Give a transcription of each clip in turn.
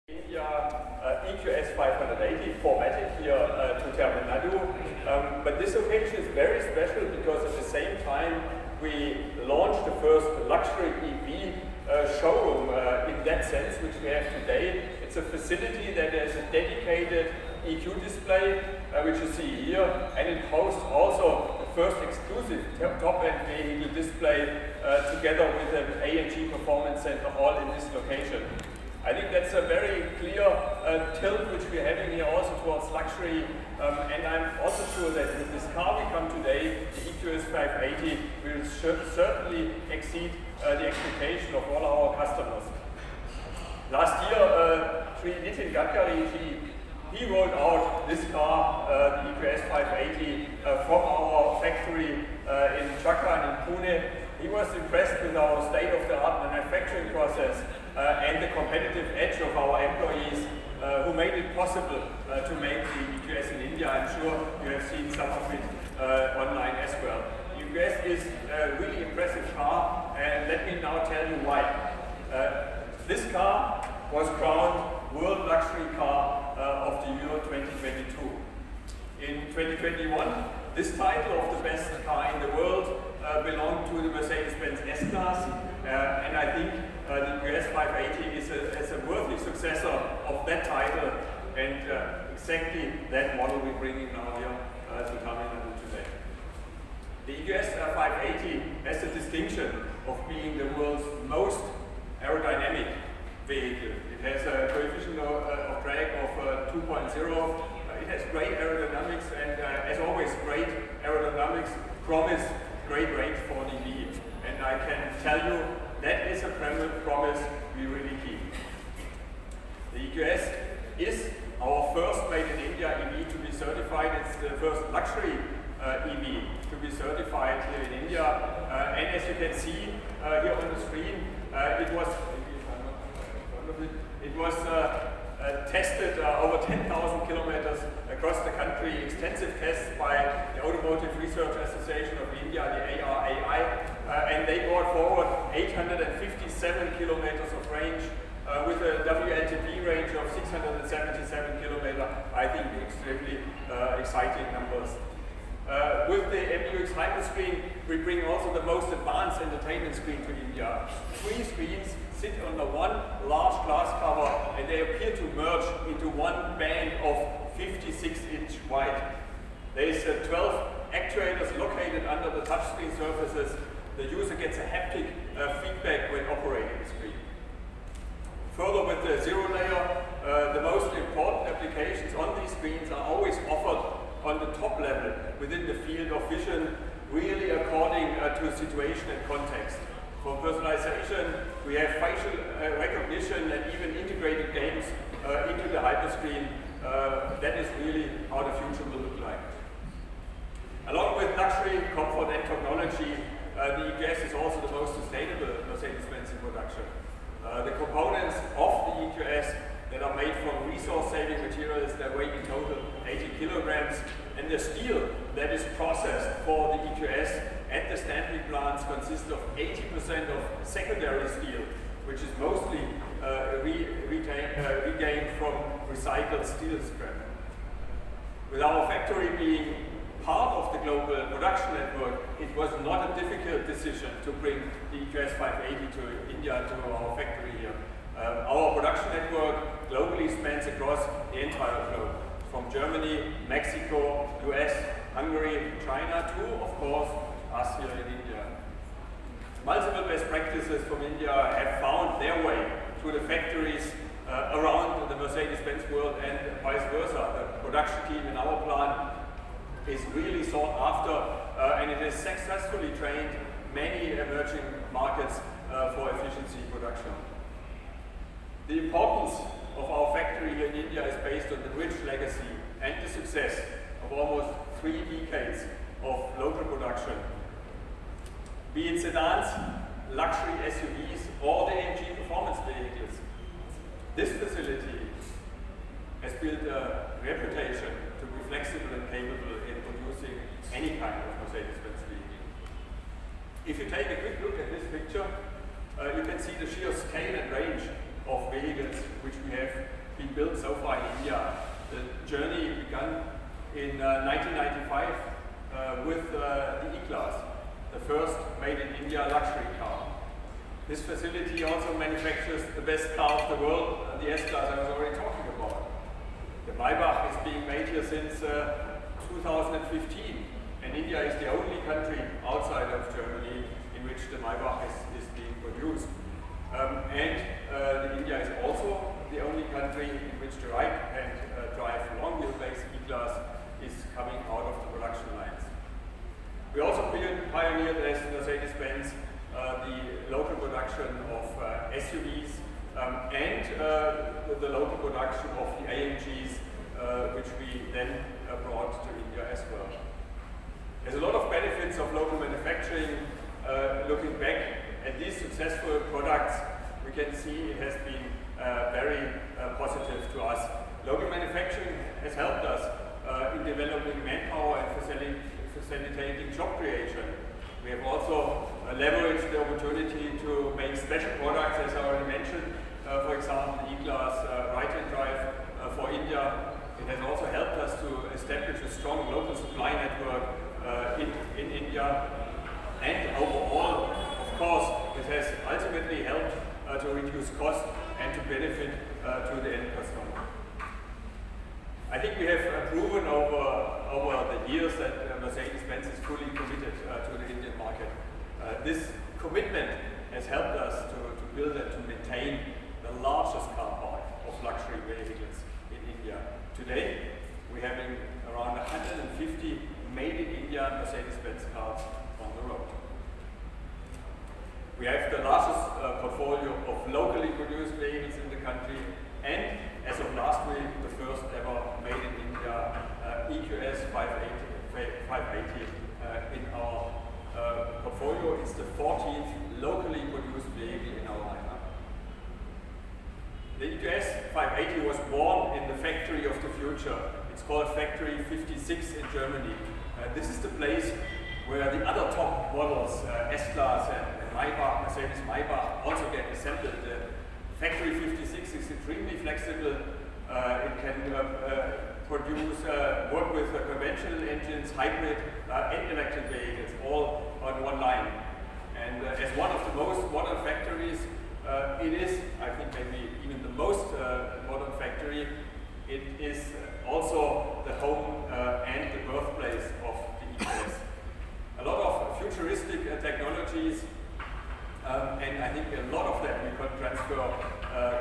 India EQS 580 4MATIC here to Terminal Nadu. But this occasion is very special because at the same time we launched the first luxury EV showroom in that sense, which we have today. It's a facility that has a dedicated EQ display, which you see here, and it hosts also the first exclusive top-end vehicle display together with an AMG Performance Center, all in this location. I think that's a very clear tilt which we're having here also towards luxury, and I'm also sure that with this car we come today, the EQS 580 will certainly exceed the expectation of all our customers. Last year, Nitin Gadkari, he rolled out this car, the EQS 580, from our factory in Chakran in Pune. He was impressed with our state-of-the-art manufacturing process and the competitive edge of our employees who made it possible to make the EQS in India. I'm sure you have seen some of it online as well. The EQS is a really impressive car, and let me now tell you why. This car was crowned World Luxury Car of the Year 2022. In 2021, this title of the best car in the world belonged to the Mercedes-Benz S-Class, and I think the EQS 580 is a worthy successor of that title, and exactly that model we're bringing now here to Tamil Nadu today. The EQS 580 has the distinction of being the world's most aerodynamic vehicle. It has a coefficient of drag of 2.0. It has great aerodynamics, and as always, great aerodynamics promise great range for an EV. And I can tell you that is a promise we really keep. The EQS is our first made in India EV to be certified. It's the first luxury EV to be certified here in India. And as you can see here on the screen, it was tested over 10,000 kilometers across the country, extensive tests by the Automotive Research Association of India, the ARAI, and they brought forward 857 kilometers of range with a WLTP range of 677 kilometers. I think extremely exciting numbers. With the MUX Hyperscreen, we bring also the most advanced entertainment screen to India. 3 screens sit under one large glass cover, and they appear to merge into one band of 56-inch wide. There is 12 actuators located under the touchscreen surfaces. The user gets a haptic feedback when operating the screen. Further, with the zero layer, the most important applications on these screens are always offered on the top level within the field of vision, really according to situation and context. For personalization, we have facial recognition and even integrated games into the hyperscreen. That is really how the future will look like. Along with luxury, comfort and technology, the EQS is also the most sustainable Mercedes-Benz in production. The components of the EQS that are made from resource-saving materials that weigh in total 80 kilograms, and the steel that is processed for the EQS at the Stanley plants consists of 80% of secondary steel, which is mostly regained from recycled steel scrap. With our factory being part of the global production network, it was not a difficult decision to bring the EQS 580 to India, to our factory here. Our production network globally spans across the entire globe, from Germany, Mexico, US, Hungary, China, to, of course, us here in India. Multiple best practices from India have found their way to the factories around the Mercedes-Benz world, and vice versa. The production team in our plant is really sought after, and it has successfully trained many emerging markets for efficiency production. The importance of our factory here in India is based on the rich legacy and the success of almost 3 decades of local production. Be it sedans, luxury SUVs, or the AMG performance vehicles, this facility has built a reputation to be flexible and capable in producing any kind of Mercedes-Benz vehicle. If you take a quick look at this picture, you can see the sheer scale and range of vehicles which we have built so far in India. The journey began in 1995 with the E-Class, the first made in India luxury car. This facility also manufactures the best car of the world, the S-Class I was already talking about. The Maybach is being made here since 2015, and India is the only country outside of Germany in which the Maybach is being produced. India is also the only country in which the right-hand drive long wheelbase E-Class is coming out of the production lines. We also pioneered as Mercedes-Benz the local production of SUVs and the local production of the AMGs, which we then brought to India as well. There's a lot of benefits of local manufacturing. Looking back at these successful products, we can see it has been very positive to us. Local manufacturing has helped us in developing manpower and facilitating job creation. We have also leveraged the opportunity to make special products, as I already mentioned, for example, the E-Class right-hand drive for India. It has also helped us to establish a strong local supply network in India. And overall, of course, it has ultimately helped to reduce cost and to benefit to the end customer. I think we have proven over the years that Mercedes-Benz is fully committed to the Indian market. This commitment has helped us to build and to maintain the largest car park of luxury vehicles in India. Today, we're having around 150 made in India Mercedes-Benz cars on the road. We have the largest portfolio of locally produced vehicles in the country, and as of last week, the first ever made in India EQS 580 in our portfolio. It's the 14th locally produced vehicle in our lineup. The EQS 580 was born in the factory of the future. It's called Factory 56 in Germany. This is the place where the other top models, S-Class and Maybach, Mercedes Maybach, also get assembled. Factory 56 is extremely flexible. It can work with conventional engines, hybrid and electric vehicles, all on one line. And as one of the most modern factories, it is, I think, maybe even the most modern factory. It is also the home and the birthplace of the EQS. A lot of futuristic technologies, and I think a lot of that we could transfer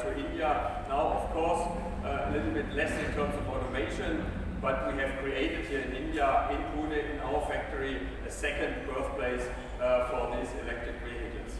to India. Now, of course, a little bit less in terms of automation, but we have created here in India, in Pune, in our factory, a second birthplace for these electric vehicles.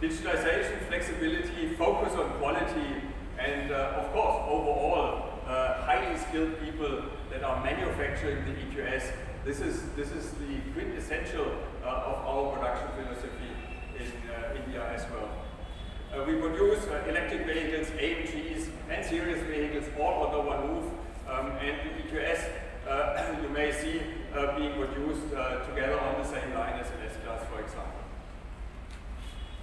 Digitalization, flexibility, focus on quality, and of course, overall, highly skilled people that are manufacturing the EQS. This is the quintessential of our production philosophy in India as well. We produce electric vehicles, AMGs, and series vehicles all under one roof, and the EQS you may see being produced together on the same line as an S-Class, for example.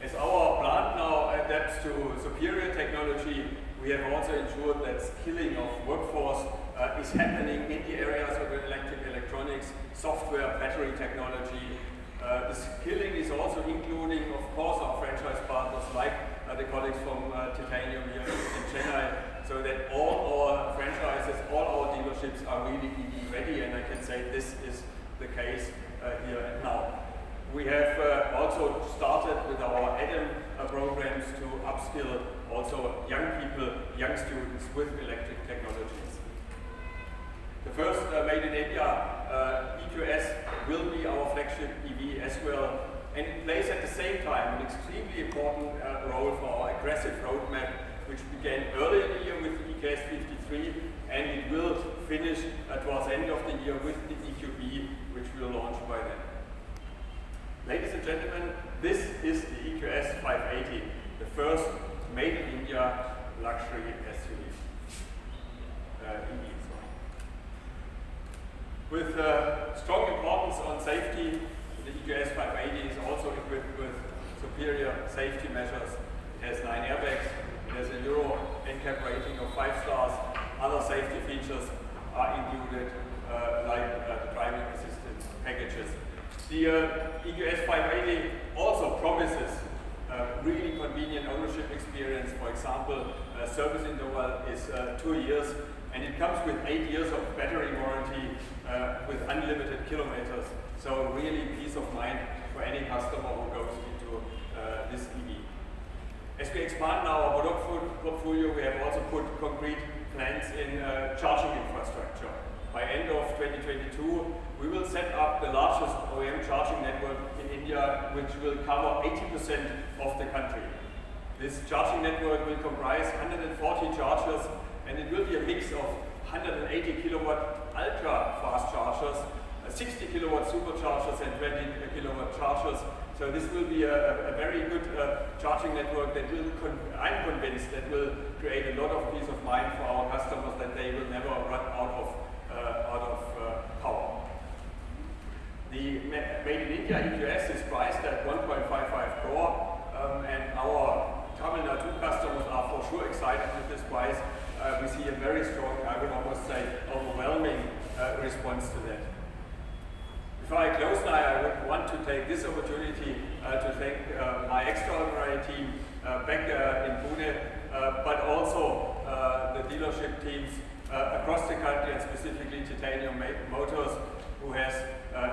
As our plant now adapts to superior technology, we have also ensured that skilling of workforce is happening in the areas of electronics, software, battery technology. The skilling is also including, of course, our franchise partners like the colleagues from Titanium here in Chennai, so that all our franchises, all our dealerships are really EV ready, and I can say this is the case here and now. We have also started with our ADAM programs to upskill also young people, young students with electric technologies. The first made in India EQS will be our flagship EV as well, and it plays at the same time an extremely important role for our aggressive roadmap, which began earlier in the year with the EQS 53, and it will finish towards the end of the year with the EQB, which will launch by then. Ladies and gentlemen, this is the EQS 580, the first made in India luxury SUV. With strong importance on safety, the EQS 580 is also equipped with superior safety measures. It has 9 airbags, it has a Euro NCAP rating of safety features are included, like the driving assistance packages. The EQS 580 also promises really convenient ownership experience. For example, service interval is 2 years, and it comes with 8 years of battery warranty with unlimited kilometers. So really peace of mind for any customer who goes into this EV. As we expand our product portfolio, we have also put concrete plans in charging infrastructure. By end of 2022, we will set up the largest OEM charging network in India, which will cover 80% of the country. This charging network will comprise 140 chargers, and it will be a mix of 180 kilowatt ultra fast chargers, 60 kilowatt superchargers, and 20 kilowatt chargers. So this will be a very good charging network that will, I'm convinced, that will create a lot of peace of mind for our customers, that they will never run out of power. The Made in India EQS is priced at 1.55 crore, and our Tamil Nadu customers are for sure excited with this price. We see a very strong, I would almost say, overwhelming response to that. Before I close now, I would want to take this opportunity to thank my extraordinary team back in Pune, but also the dealership teams across the country, and specifically Titanium Motors, who has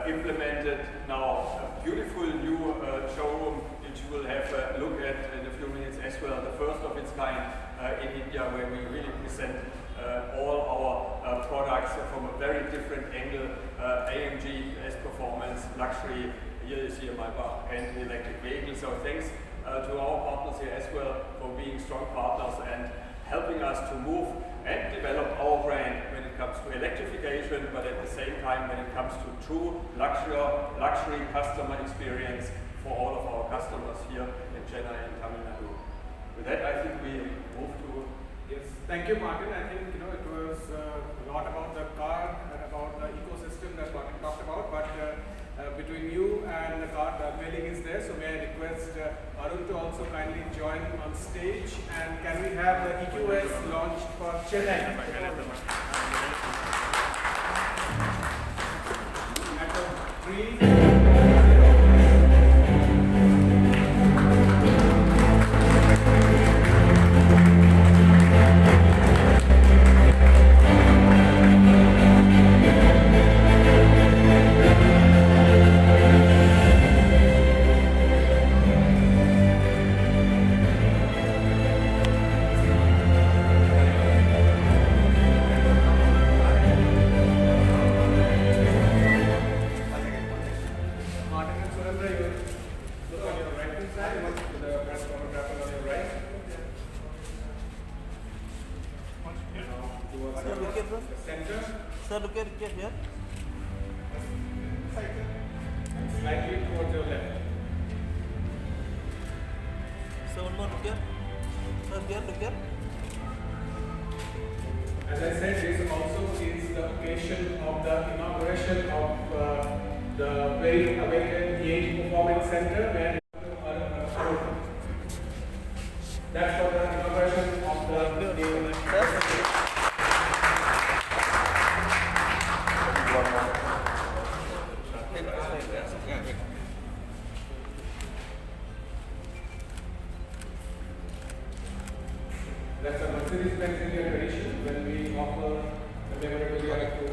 implemented now a beautiful new showroom, which we'll have a look at in a few minutes as well, the first of its kind in India, where we really present all our products from a very different angle, AMG, S performance, luxury, here you see a Maybach, and electric vehicles. So thanks to our partners here as well for being strong partners and helping us to move and develop our brand when it comes to electrification, but at the same time when it comes to true luxury customer experience for all of our customers here in Chennai and Tamil Nadu. With that, I think we move to... Yes, thank you, Martin. I think it was a lot about the car and about the ecosystem that Martin talked about, but between you and the car, the mailing is there, so may I request Arun to also kindly join on stage, and can we have the EQS launched for Chennai? At 3. Sir, look at here. Slightly towards your left. So one more, look here. Sir, here, look here. As I said, this also is the occasion of the inauguration of the very awakened EAG Performance Center, where that's for the inauguration of the new. That's a Mercedes-Benz India tradition when we offer the memorabilia to